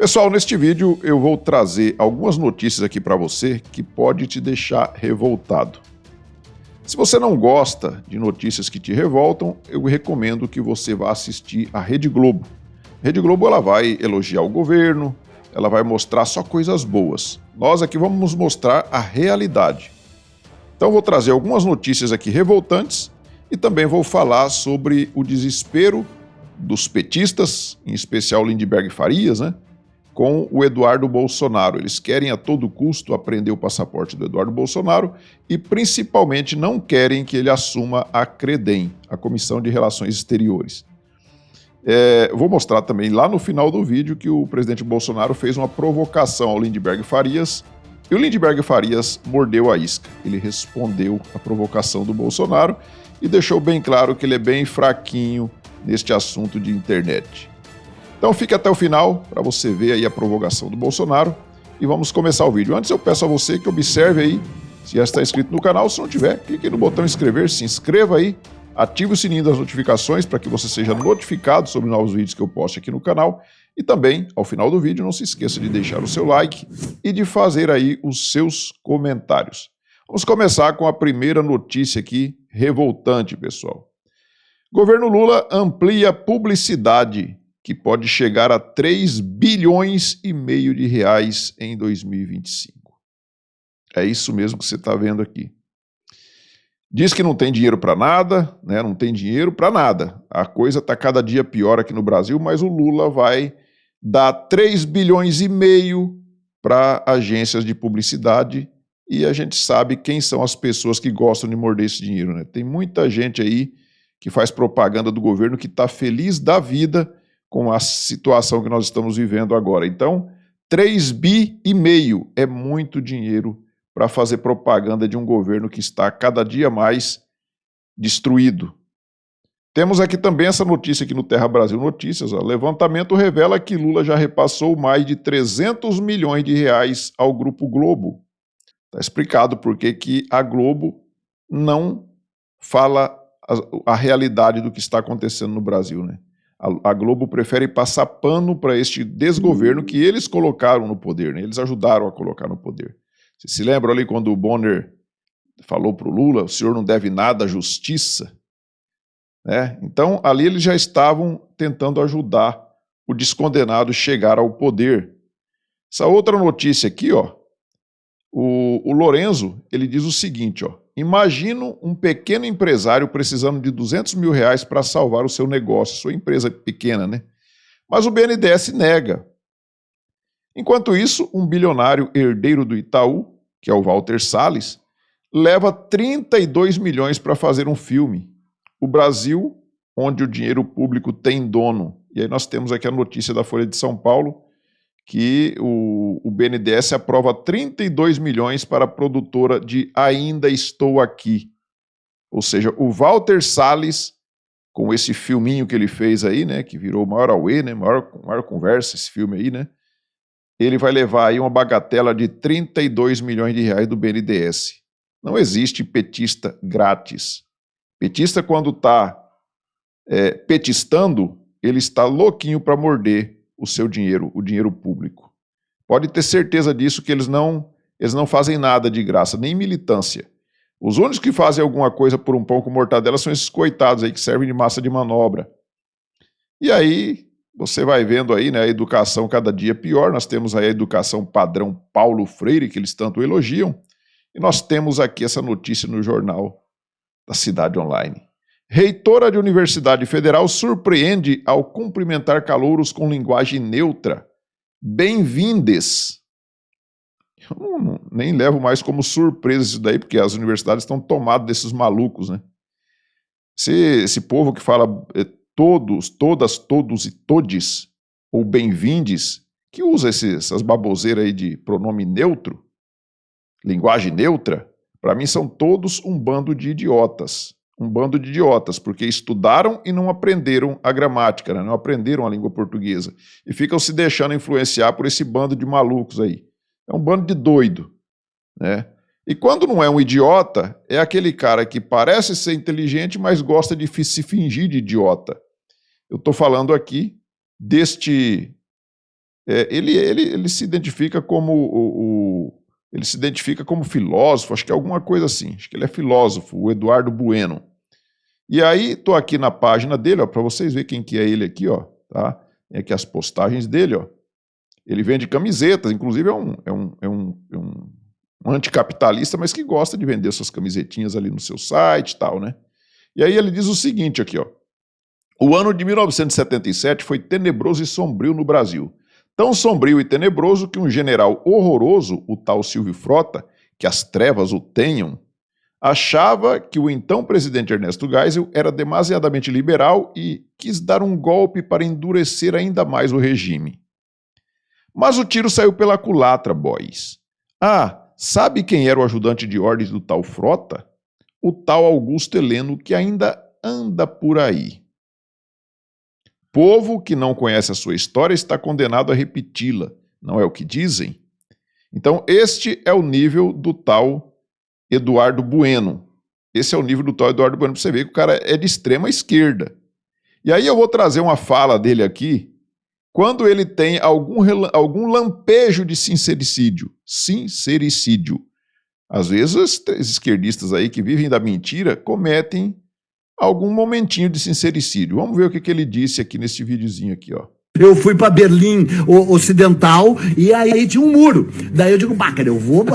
Pessoal, neste vídeo eu vou trazer algumas notícias aqui para você que pode te deixar revoltado. Se você não gosta de notícias que te revoltam, eu recomendo que você vá assistir a Rede Globo. A Rede Globo ela vai elogiar o governo, ela vai mostrar só coisas boas. Nós aqui vamos mostrar a realidade. Então vou trazer algumas notícias aqui revoltantes e também vou falar sobre o desespero dos petistas, em especial Lindbergh Farias, com o Eduardo Bolsonaro. Eles querem a todo custo apreender o passaporte do Eduardo Bolsonaro e principalmente não querem que ele assuma a CREDEM, a Comissão de Relações Exteriores. Vou mostrar também lá no final do vídeo que o presidente Bolsonaro fez uma provocação ao Lindbergh Farias e o Lindbergh Farias mordeu a isca. Ele respondeu à provocação do Bolsonaro e deixou bem claro que ele é bem fraquinho neste assunto de internet. Então fique até o final para você ver aí a provocação do Bolsonaro e vamos começar o vídeo. Antes eu peço a você que observe aí se já está inscrito no canal. Se não tiver, clique no botão inscrever, se inscreva aí, ative o sininho das notificações para que você seja notificado sobre novos vídeos que eu posto aqui no canal. E também, ao final do vídeo, não se esqueça de deixar o seu like e de fazer aí os seus comentários. Vamos começar com a primeira notícia aqui, revoltante, pessoal. Governo Lula amplia publicidade que pode chegar a 3 bilhões e meio de reais em 2025. É isso mesmo que você está vendo aqui. Diz que não tem dinheiro para nada, não tem dinheiro para nada. A coisa está cada dia pior aqui no Brasil, mas o Lula vai dar 3 bilhões e meio para agências de publicidade e a gente sabe quem são as pessoas que gostam de morder esse dinheiro. Tem muita gente aí que faz propaganda do governo que está feliz da vida com a situação que nós estamos vivendo agora. Então, 3 bi e meio é muito dinheiro para fazer propaganda de um governo que está cada dia mais destruído. Temos aqui também essa notícia aqui no Terra Brasil Notícias. O levantamento revela que Lula já repassou mais de 300 milhões de reais ao Grupo Globo. Está explicado por que a Globo não fala a realidade do que está acontecendo no Brasil, A Globo prefere passar pano para este desgoverno que eles colocaram no poder, Eles ajudaram a colocar no poder. Você se lembra ali quando o Bonner falou para o Lula, o senhor não deve nada à justiça? Então, ali eles já estavam tentando ajudar o descondenado chegar ao poder. Essa outra notícia aqui, o Lorenzo, ele diz o seguinte, imagino um pequeno empresário precisando de 200 mil reais para salvar o seu negócio, sua empresa pequena, Mas o BNDES nega. Enquanto isso, um bilionário herdeiro do Itaú, que é o Walter Salles, leva 32 milhões para fazer um filme. O Brasil, onde o dinheiro público tem dono. E aí nós temos aqui a notícia da Folha de São Paulo, que o BNDES aprova 32 milhões para a produtora de Ainda Estou Aqui. Ou seja, o Walter Salles, com esse filminho que ele fez aí, que virou o maior auê, maior conversa, esse filme aí, ele vai levar aí uma bagatela de 32 milhões de reais do BNDES. Não existe petista grátis. Petista, quando está petistando, ele está louquinho para morder o seu dinheiro, o dinheiro público. Pode ter certeza disso que eles não fazem nada de graça, nem militância. Os únicos que fazem alguma coisa por um pão com mortadela são esses coitados aí que servem de massa de manobra. E aí você vai vendo aí, a educação cada dia pior. Nós temos aí a educação padrão Paulo Freire, que eles tanto elogiam, e nós temos aqui essa notícia no jornal da Cidade Online. Reitora de Universidade Federal surpreende ao cumprimentar calouros com linguagem neutra. Bem-vindes. Eu nem levo mais como surpresa isso daí, porque as universidades estão tomadas desses malucos, Esse povo que fala todos, todas, todos e todes, ou bem-vindes, que usa essas baboseiras aí de pronome neutro, linguagem neutra, para mim são todos um bando de idiotas. Um bando de idiotas, porque estudaram e não aprenderam a gramática, não aprenderam a língua portuguesa. E ficam se deixando influenciar por esse bando de malucos aí. É um bando de doido, E quando não é um idiota, é aquele cara que parece ser inteligente, mas gosta de se fingir de idiota. Eu estou falando aqui deste Ele se identifica como ele se identifica como filósofo, acho que é alguma coisa assim, acho que ele é filósofo, o Eduardo Bueno. E aí, estou aqui na página dele, para vocês verem quem que é ele aqui, ó, tá? Tem aqui as postagens dele, ó. Ele vende camisetas, inclusive é um anticapitalista, mas que gosta de vender suas camisetinhas ali no seu site e tal, né? E aí ele diz o seguinte aqui, ó. O ano de 1977 foi tenebroso e sombrio no Brasil. Tão sombrio e tenebroso que um general horroroso, o tal Silvio Frota, que as trevas o tenham, achava que o então presidente Ernesto Geisel era demasiadamente liberal e quis dar um golpe para endurecer ainda mais o regime. Mas o tiro saiu pela culatra, boys. Ah, sabe quem era o ajudante de ordens do tal Frota? O tal Augusto Heleno, que ainda anda por aí. Povo que não conhece a sua história está condenado a repeti-la, não é o que dizem? Então, este é o nível do tal Eduardo Bueno. Esse é o nível do tal Eduardo Bueno, para você ver que o cara é de extrema esquerda. E aí eu vou trazer uma fala dele aqui, quando ele tem algum lampejo de sincericídio. Sincericídio. Às vezes, os esquerdistas aí que vivem da mentira cometem algum momentinho de sincericídio. Vamos ver o que ele disse aqui nesse videozinho aqui, ó. Eu fui para Berlim Ocidental e aí tinha um muro. Daí eu digo, cara,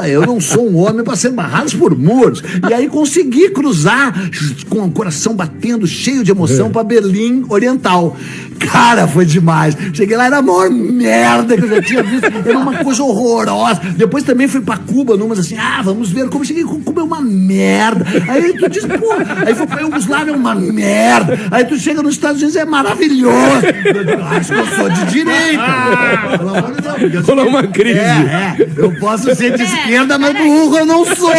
eu não sou um homem para ser barrado por muros. E aí consegui cruzar com o coração batendo, cheio de emoção, para Berlim Oriental. Cara, foi demais. Cheguei lá, era a maior merda que eu já tinha visto. Era uma coisa horrorosa. Depois também fui pra Cuba, numas assim, vamos ver como. Cheguei com Cuba, é uma merda. Aí tu diz, pô, aí foi pra Iugoslávia, é uma merda. Aí tu chega nos Estados Unidos, é maravilhoso. Eu acho que eu sou de direita. Pelo amor de Deus. Rolou uma crise. Eu posso ser de esquerda, mas burro eu não sou.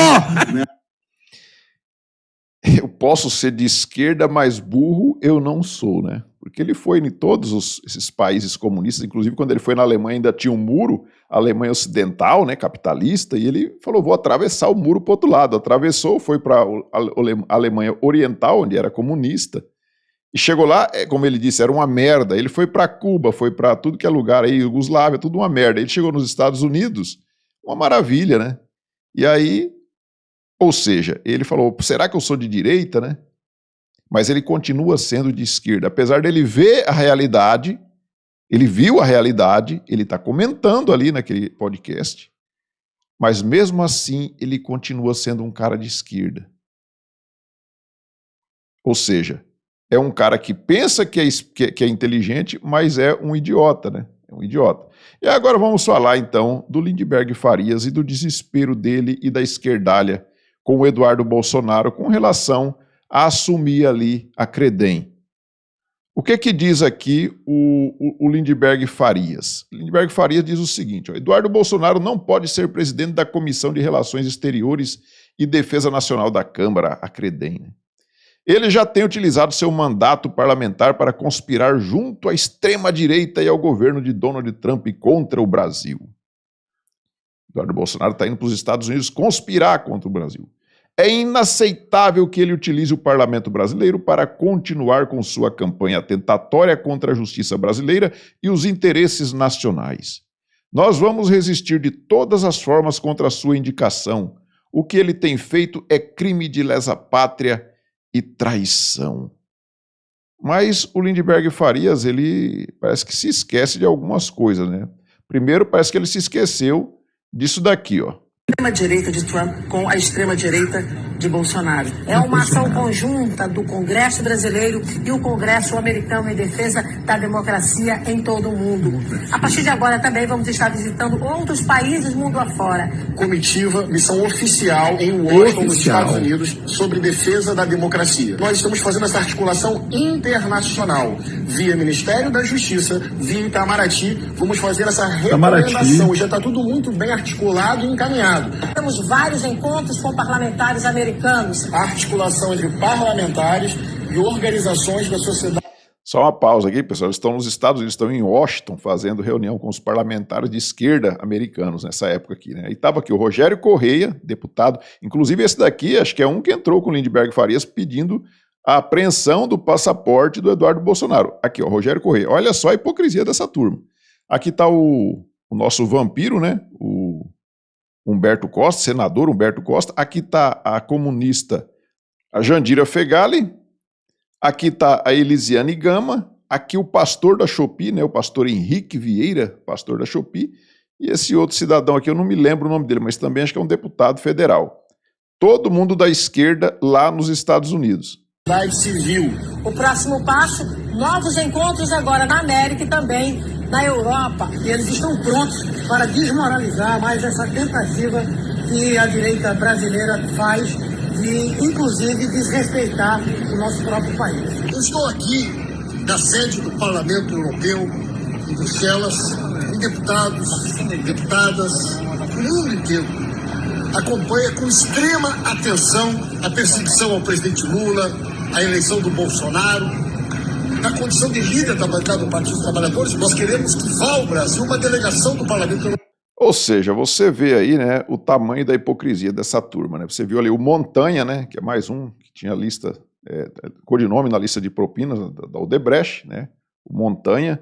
Eu posso ser de esquerda, mas burro eu não sou, né? Porque ele foi em todos esses países comunistas, inclusive quando ele foi na Alemanha ainda tinha um muro, a Alemanha ocidental, né, capitalista, e ele falou, vou atravessar o muro para o outro lado. Atravessou, foi para a Alemanha oriental, onde era comunista, e chegou lá, como ele disse, era uma merda. Ele foi para Cuba, foi para tudo que é lugar aí, Iugoslávia, tudo uma merda. Ele chegou nos Estados Unidos, uma maravilha, né? E aí, ou seja, ele falou, será que eu sou de direita, né? Mas ele continua sendo de esquerda. Apesar dele ver a realidade, ele viu a realidade, ele está comentando ali naquele podcast, mas mesmo assim ele continua sendo um cara de esquerda. Ou seja, é um cara que pensa que é inteligente, mas é um idiota, né? É um idiota. E agora vamos falar então do Lindenberg Farias e do desespero dele e da esquerdalha com o Eduardo Bolsonaro com relação a assumir ali a Credem. O que diz aqui o Lindenberg Farias? Lindenberg Farias diz o seguinte, ó, Eduardo Bolsonaro não pode ser presidente da Comissão de Relações Exteriores e Defesa Nacional da Câmara, a Credem. Né? Ele já tem utilizado seu mandato parlamentar para conspirar junto à extrema-direita e ao governo de Donald Trump contra o Brasil. Eduardo Bolsonaro está indo para os Estados Unidos conspirar contra o Brasil. É inaceitável que ele utilize o parlamento brasileiro para continuar com sua campanha tentatória contra a justiça brasileira e os interesses nacionais. Nós vamos resistir de todas as formas contra a sua indicação. O que ele tem feito é crime de lesa-pátria e traição. Mas o Lindenberg Farias, ele parece que se esquece de algumas coisas, né? Primeiro, parece que ele se esqueceu disso daqui, ó. Extrema-direita de Trump com a extrema-direita de Bolsonaro. É uma ação conjunta do Congresso brasileiro e o Congresso americano em defesa da democracia em todo o mundo. A partir de agora também vamos estar visitando outros países mundo afora. Comitiva, missão oficial em Washington, nos Estados Unidos, sobre defesa da democracia. Nós estamos fazendo essa articulação internacional, via Ministério da Justiça, via Itamaraty. Vamos fazer essa recomendação. Já está tudo muito bem articulado e encaminhado. Temos vários encontros com parlamentares americanos. A articulação entre parlamentares e organizações da sociedade. Só uma pausa aqui, pessoal. Eles estão nos Estados Unidos, estão em Washington, fazendo reunião com os parlamentares de esquerda americanos nessa época aqui, né? E estava aqui o Rogério Correia, deputado. Inclusive esse daqui, acho que é um que entrou com o Lindenberg Farias pedindo a apreensão do passaporte do Eduardo Bolsonaro. Aqui, ó, Rogério Correia. Olha só a hipocrisia dessa turma. Aqui está o nosso vampiro, né? O Humberto Costa, senador Humberto Costa. Aqui está a comunista, a Jandira Fegali. Aqui está a Elisiane Gama. Aqui o pastor da Shopee, né? O pastor Henrique Vieira, pastor da Shopee. E esse outro cidadão aqui, eu não me lembro o nome dele, mas também acho que é um deputado federal. Todo mundo da esquerda lá nos Estados Unidos. Civil. O próximo passo, novos encontros agora na América e também na Europa. E eles estão prontos para desmoralizar mais essa tentativa que a direita brasileira faz de, inclusive, desrespeitar o nosso próprio país. Eu estou aqui da sede do Parlamento Europeu, em Bruxelas, com deputados, deputadas, do mundo inteiro. Acompanha com extrema atenção a perseguição ao presidente Lula, a eleição do Bolsonaro. Na condição de líder da bancada do Partido dos Trabalhadores, nós queremos que vá ao Brasil uma delegação do Parlamento Europeu. Ou seja, você vê aí, né, o tamanho da hipocrisia dessa turma, né? Você viu ali o Montanha, né, que é mais um que tinha lista, codinome na lista de propinas da Odebrecht, né, o Montanha.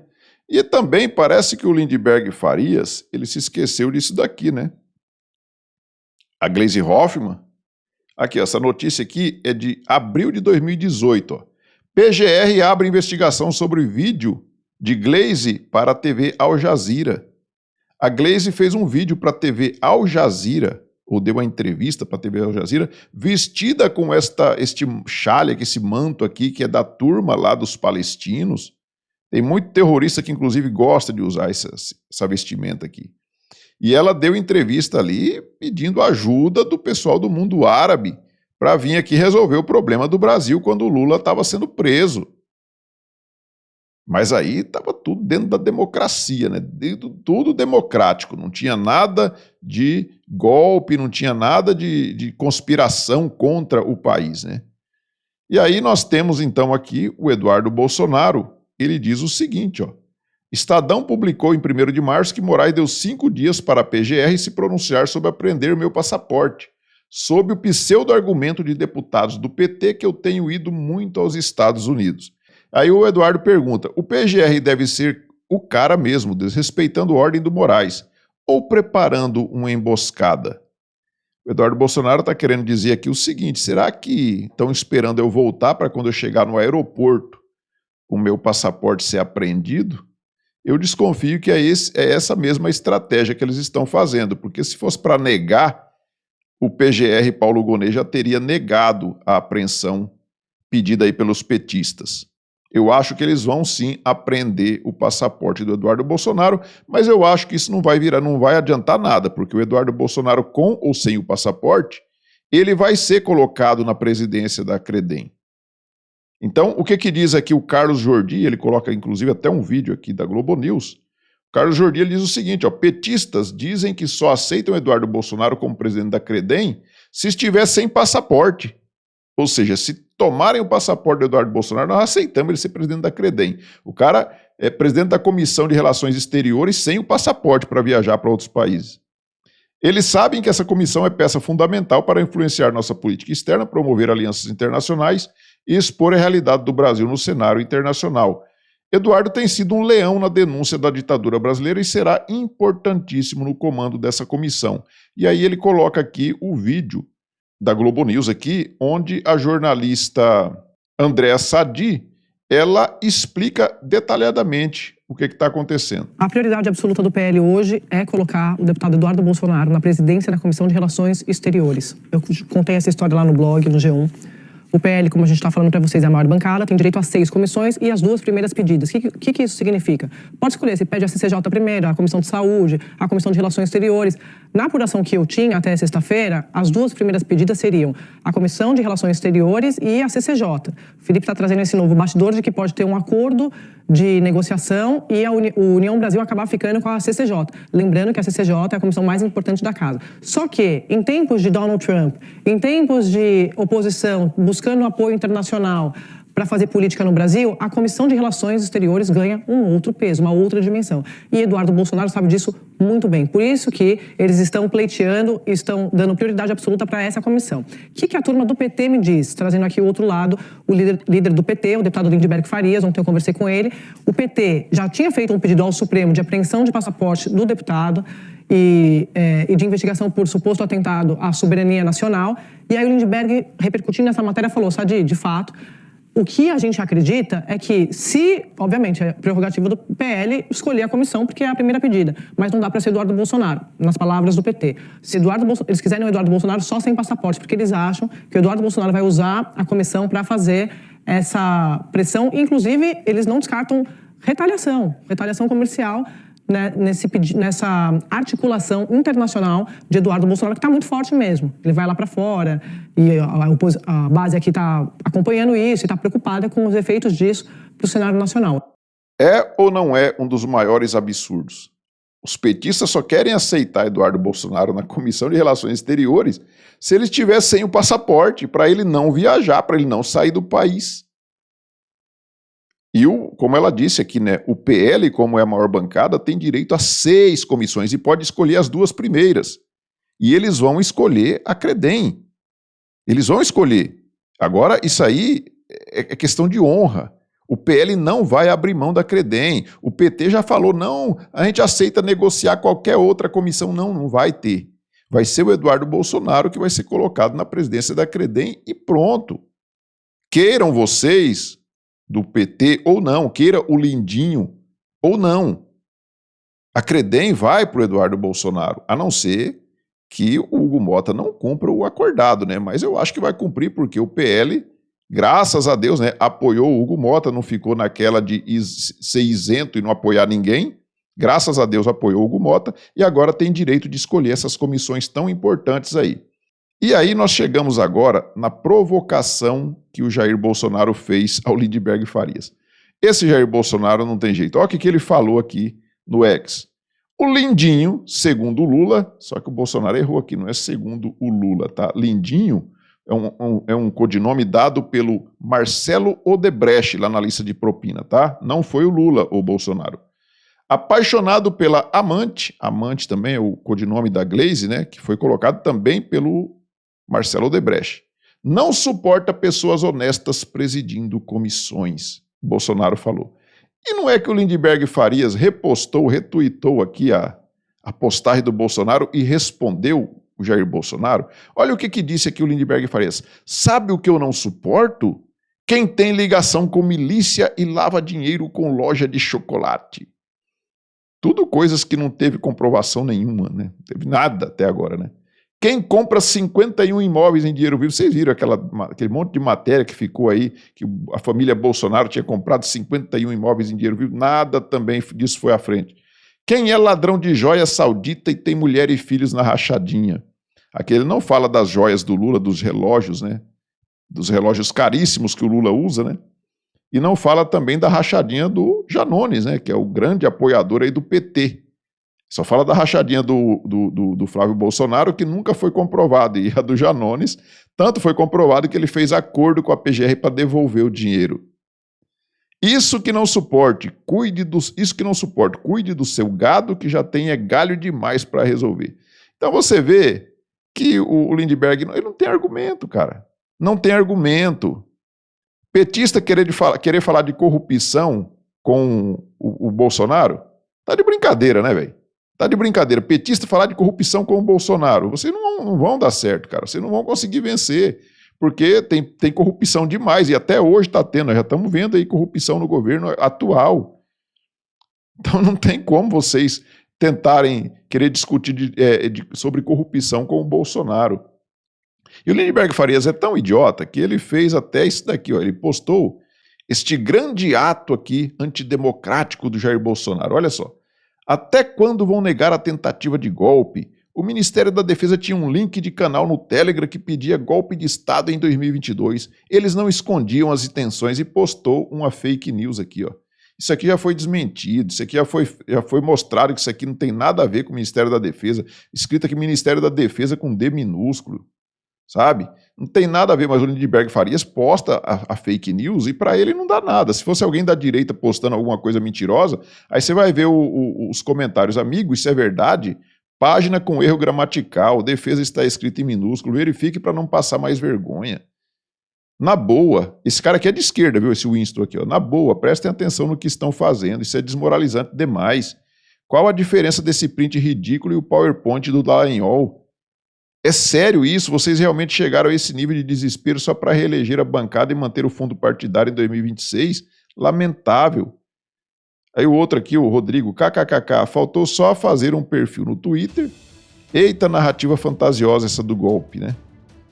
E também parece que o Lindbergh Farias, ele se esqueceu disso daqui, né? A Gleisi Hoffmann. Aqui, essa notícia aqui é de abril de 2018, ó. PGR abre investigação sobre vídeo de Gleisi para a TV Al Jazeera. A Gleisi fez um vídeo para a TV Al Jazeera, ou deu uma entrevista para a TV Al Jazeera, vestida com este chale aqui, esse manto aqui, que é da turma lá dos palestinos. Tem muito terrorista que, inclusive, gosta de usar essa vestimenta aqui. E ela deu entrevista ali pedindo ajuda do pessoal do mundo árabe para vir aqui resolver o problema do Brasil quando o Lula estava sendo preso. Mas aí estava tudo dentro da democracia, né? Tudo democrático, não tinha nada de golpe, não tinha nada de conspiração contra o país, né? E aí nós temos então aqui o Eduardo Bolsonaro, ele diz o seguinte, ó. Estadão publicou em 1º de março que Moraes deu 5 dias para a PGR se pronunciar sobre apreender meu passaporte, sob o pseudo-argumento de deputados do PT que eu tenho ido muito aos Estados Unidos. Aí o Eduardo pergunta, o PGR deve ser o cara mesmo, desrespeitando a ordem do Moraes, ou preparando uma emboscada? O Eduardo Bolsonaro está querendo dizer aqui o seguinte, será que estão esperando eu voltar para quando eu chegar no aeroporto o meu passaporte ser apreendido? Eu desconfio que é essa mesma estratégia que eles estão fazendo, porque se fosse para negar, o PGR Paulo Gonet já teria negado a apreensão pedida aí pelos petistas. Eu acho que eles vão sim apreender o passaporte do Eduardo Bolsonaro, mas eu acho que isso não vai adiantar nada, porque o Eduardo Bolsonaro, com ou sem o passaporte, ele vai ser colocado na presidência da Credem. Então, o que diz aqui o Carlos Jordi, ele coloca inclusive até um vídeo aqui da Globo News. O Carlos Jordi ele diz o seguinte, ó, petistas dizem que só aceitam Eduardo Bolsonaro como presidente da Credem se estiver sem passaporte. Ou seja, se tomarem o passaporte do Eduardo Bolsonaro, nós aceitamos ele ser presidente da Credem. O cara é presidente da Comissão de Relações Exteriores sem o passaporte para viajar para outros países. Eles sabem que essa comissão é peça fundamental para influenciar nossa política externa, promover alianças internacionais e expor a realidade do Brasil no cenário internacional. Eduardo tem sido um leão na denúncia da ditadura brasileira e será importantíssimo no comando dessa comissão. E aí ele coloca aqui o vídeo da Globo News aqui, onde a jornalista Andréa Sadi, ela explica detalhadamente o que está acontecendo. A prioridade absoluta do PL hoje é colocar o deputado Eduardo Bolsonaro na presidência da Comissão de Relações Exteriores. Eu contei essa história lá no blog, no G1. O PL, como a gente está falando para vocês, é a maior bancada, tem direito a 6 comissões e as 2 primeiras pedidas. O que isso significa? Pode escolher, se pede a CCJ primeiro, a Comissão de Saúde, a Comissão de Relações Exteriores. Na apuração que eu tinha até sexta-feira, as 2 primeiras pedidas seriam a Comissão de Relações Exteriores e a CCJ. O Felipe está trazendo esse novo bastidor de que pode ter um acordo de negociação e a União Brasil acabar ficando com a CCJ. Lembrando que a CCJ é a comissão mais importante da casa. Só que, em tempos de Donald Trump, em tempos de oposição, buscando apoio internacional, para fazer política no Brasil, a Comissão de Relações Exteriores ganha um outro peso, uma outra dimensão. E Eduardo Bolsonaro sabe disso muito bem. Por isso que eles estão pleiteando, estão dando prioridade absoluta para essa comissão. O que a turma do PT me diz? Trazendo aqui o outro lado, o líder do PT, o deputado Lindenberg Farias, ontem eu conversei com ele. O PT já tinha feito um pedido ao Supremo de apreensão de passaporte do deputado e de investigação por suposto atentado à soberania nacional. E aí o Lindenberg, repercutindo nessa matéria, falou: Sadi, de fato, o que a gente acredita é que obviamente, é prerrogativa do PL escolher a comissão, porque é a primeira pedida, mas não dá para ser Eduardo Bolsonaro, nas palavras do PT. Se eles quiserem o Eduardo Bolsonaro só sem passaporte, porque eles acham que o Eduardo Bolsonaro vai usar a comissão para fazer essa pressão. Inclusive, eles não descartam retaliação comercial, né, nessa articulação internacional de Eduardo Bolsonaro, que está muito forte mesmo. Ele vai lá para fora e a base aqui está acompanhando isso e está preocupada com os efeitos disso para o cenário nacional. É ou não é um dos maiores absurdos? Os petistas só querem aceitar Eduardo Bolsonaro na Comissão de Relações Exteriores se ele estiver sem o passaporte, para ele não viajar, para ele não sair do país. E, como ela disse aqui, né, o PL, como é a maior bancada, tem direito a 6 comissões e pode escolher as 2 primeiras. E eles vão escolher a Credem. Eles vão escolher. Agora, isso aí é questão de honra. O PL não vai abrir mão da Credem. O PT já falou: não, a gente aceita negociar qualquer outra comissão. Não, não vai ter. Vai ser o Eduardo Bolsonaro que vai ser colocado na presidência da Credem e pronto. Queiram vocês do PT ou não, queira o Lindinho ou não, a Credem vai para o Eduardo Bolsonaro, a não ser que o Hugo Mota não cumpra o acordado, né? Mas eu acho que vai cumprir, porque o PL, graças a Deus, né, apoiou o Hugo Mota, não ficou naquela de ser isento e não apoiar ninguém. Graças a Deus apoiou o Hugo Mota e agora tem direito de escolher essas comissões tão importantes aí. E aí nós chegamos agora na provocação que o Jair Bolsonaro fez ao Lindenberg Farias. Esse Jair Bolsonaro não tem jeito. Olha o que ele falou aqui no X. O Lindinho, segundo o Lula, só que o Bolsonaro errou aqui, não é segundo o Lula, tá? Lindinho é um codinome dado pelo Marcelo Odebrecht lá na lista de propina, tá? Não foi o Lula ou o Bolsonaro. Apaixonado pela amante também é o codinome da Glaze, né? Que foi colocado também pelo Marcelo Odebrecht. Não suporta pessoas honestas presidindo comissões, Bolsonaro falou. E não é que o Lindenberg Farias retweetou aqui a postagem do Bolsonaro e respondeu o Jair Bolsonaro? Olha o que disse aqui o Lindenberg Farias. Sabe o que eu não suporto? Quem tem ligação com milícia e lava dinheiro com loja de chocolate. Tudo coisas que não teve comprovação nenhuma, né? Não teve nada até agora, né? Quem compra 51 imóveis em dinheiro vivo, vocês viram aquele monte de matéria que ficou aí, que a família Bolsonaro tinha comprado 51 imóveis em dinheiro vivo, nada também disso foi à frente. Quem é ladrão de joia saudita e tem mulher e filhos na rachadinha? Aqui ele não fala das joias do Lula, dos relógios, né? Dos relógios caríssimos que o Lula usa, né? E não fala também da rachadinha do Janones, né? Que é o grande apoiador aí do PT. Só fala da rachadinha do Flávio Bolsonaro, que nunca foi comprovado. E a do Janones, tanto foi comprovado que ele fez acordo com a PGR para devolver o dinheiro. Isso que não suporte, cuide do seu gado, que já tem galho demais para resolver. Então você vê que o Lindenberg ele não tem argumento, cara. Não tem argumento. Petista querer falar de corrupção com o Bolsonaro, tá de brincadeira, né, velho? Tá de brincadeira. Petista falar de corrupção com o Bolsonaro. Vocês não vão dar certo, cara. Vocês não vão conseguir vencer. Porque tem corrupção demais. E até hoje está tendo. Nós já estamos vendo aí corrupção no governo atual. Então não tem como vocês tentarem querer discutir sobre corrupção com o Bolsonaro. E o Lindenberg Farias é tão idiota que ele fez até isso daqui. Ó, ele postou este grande ato aqui antidemocrático do Jair Bolsonaro. Olha só. Até quando vão negar a tentativa de golpe? O Ministério da Defesa tinha um link de canal no Telegram que pedia golpe de Estado em 2022. Eles não escondiam as intenções e postou uma fake news aqui, ó. Isso aqui já foi desmentido, isso aqui já foi mostrado que isso aqui não tem nada a ver com o Ministério da Defesa. Escrito aqui Ministério da Defesa com D minúsculo. sabe? Não tem nada a ver, mas o Lindbergh Farias posta a fake news e para ele não dá nada. Se fosse alguém da direita postando alguma coisa mentirosa, aí você vai ver os comentários. Amigo, isso é verdade? Página com erro gramatical, defesa está escrita em minúsculo, verifique para não passar mais vergonha. Na boa, esse cara aqui é de esquerda, viu? Esse Winston aqui, ó. Na boa, prestem atenção no que estão fazendo, isso é desmoralizante demais. Qual a diferença desse print ridículo e o PowerPoint do Dallagnol? É sério isso? Vocês realmente chegaram a esse nível de desespero só para reeleger a bancada e manter o fundo partidário em 2026? Lamentável. Aí o outro aqui, o Rodrigo, kkkk, faltou só fazer um perfil no Twitter. Eita, narrativa fantasiosa essa do golpe, né?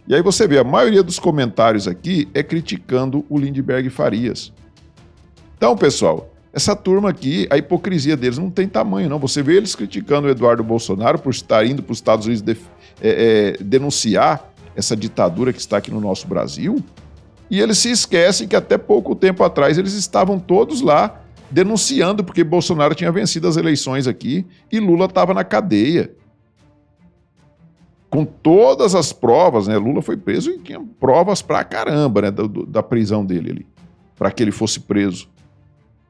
E aí você vê, a maioria dos comentários aqui é criticando o Lindbergh Farias. Então, pessoal, essa turma aqui, a hipocrisia deles não tem tamanho, não. Você vê eles criticando o Eduardo Bolsonaro por estar indo para os Estados Unidos denunciar essa ditadura que está aqui no nosso Brasil, e eles se esquecem que até pouco tempo atrás eles estavam todos lá denunciando porque Bolsonaro tinha vencido as eleições aqui e Lula estava na cadeia. Com todas as provas, né? Lula foi preso e tinha provas pra caramba, né? Da prisão dele ali, para que ele fosse preso.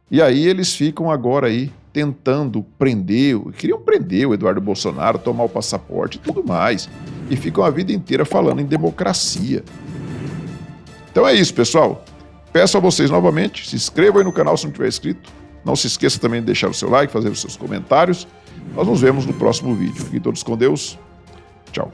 E aí eles ficam agora aí tentando prender, queriam prender o Eduardo Bolsonaro, tomar o passaporte e tudo mais. E ficam a vida inteira falando em democracia. Então é isso, pessoal. Peço a vocês novamente, se inscrevam aí no canal se não tiver inscrito. Não se esqueça também de deixar o seu like, fazer os seus comentários. Nós nos vemos no próximo vídeo. Fiquem todos com Deus. Tchau.